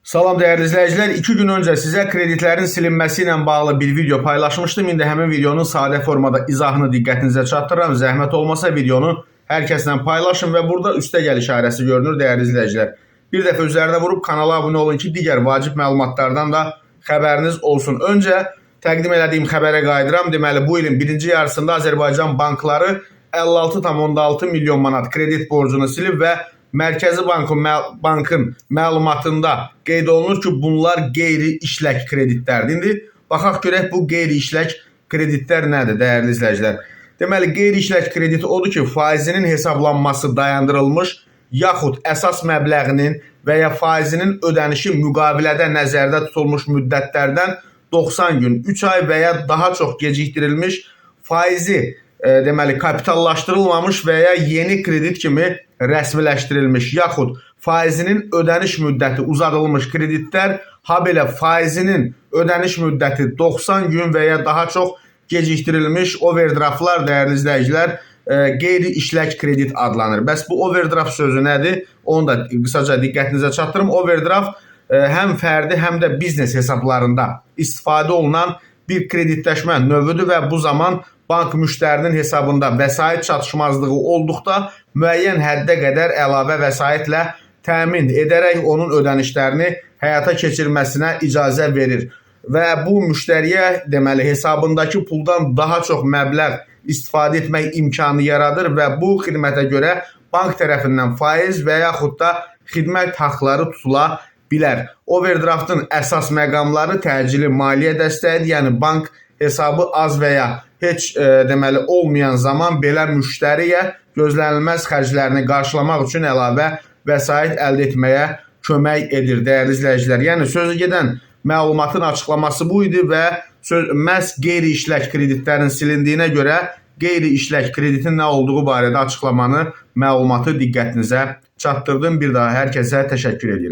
Salam değerli izleyiciler. 2 gün önce size kreditlerin silinmesiyle bağlı bir video paylaşmıştım. İndi həmin videonun sade formada izahını diqqətinizə çatdırıram. Zəhmət olmasa videonu herkesle paylaşın ve burada üste gel işarəsi görünür değerli izleyiciler. Bir dəfə üzerine vurup kanala abone olun ki diğer vacib məlumatlardan da xəbəriniz olsun. Önce təqdim elədiyim xəbərə qayıdıram. Deməli bu ilin birinci yarısında Azərbaycan bankları 56,6 milyon manat kredit borcunu silib və Mərkəzi Bankın məlumatında qeyd olunur ki, bunlar qeyri-işlək kreditlərdir. İndi baxaq görək bu qeyri-işlək kreditlər nədir, dəyərli izləyicilər? Deməli, qeyri-işlək kredit odur ki, faizinin hesablanması dayandırılmış, yaxud əsas məbləğinin və ya faizinin ödənişi müqavilədə nəzərdə tutulmuş müddətlərdən 90 gün, 3 ay və ya daha çox gecikdirilmiş, faizi deməli kapitallaşdırılmamış və ya yeni kredit kimi rəsmiləşdirilmiş, yaxud faizinin ödəniş müddəti uzadılmış kreditlər, habelə faizinin ödəniş müddəti 90 gün və ya daha çox gecikdirilmiş overdraftlar, dəyərli izləyicilər, qeyri-işlək kredit adlanır. Bəs bu overdraft sözü nədir? Onu da qısaca diqqətinizə çatdırım. Overdraft həm fərdi, həm də biznes hesablarında istifadə olunan bir kreditləşmə növüdür və bu zaman bank müştərinin hesabında vəsait çatışmazlığı olduqda müəyyən həddə qədər əlavə vəsaitlə təmin edərək onun ödənişlərini həyata keçirməsinə icazə verir. Və bu müştəriyə deməli hesabındakı puldan daha çox məbləğ istifadə etmək imkanı yaradır və bu xidmətə görə bank tərəfindən faiz və yaxud da xidmət haqları tutula bilər. Overdraftın əsas məqamları təcili maliyyə dəstəyidir, yəni bank hesabı az və ya heç deməli olmayan zaman belə müştəriyə gözlənilməz xərclərini qarşılamaq üçün əlavə vəsait əldə etməyə kömək edir, dəyərli izləyicilər. Yəni sözü gedən məlumatın açıqlaması bu idi və məhz qeyri-işlək kreditlərin silindiyinə görə qeyri-işlək kreditin nə olduğu barədə açıqlamanı, məlumatı diqqətinizə çatdırdım. Bir daha hər kəsə təşəkkür edirəm.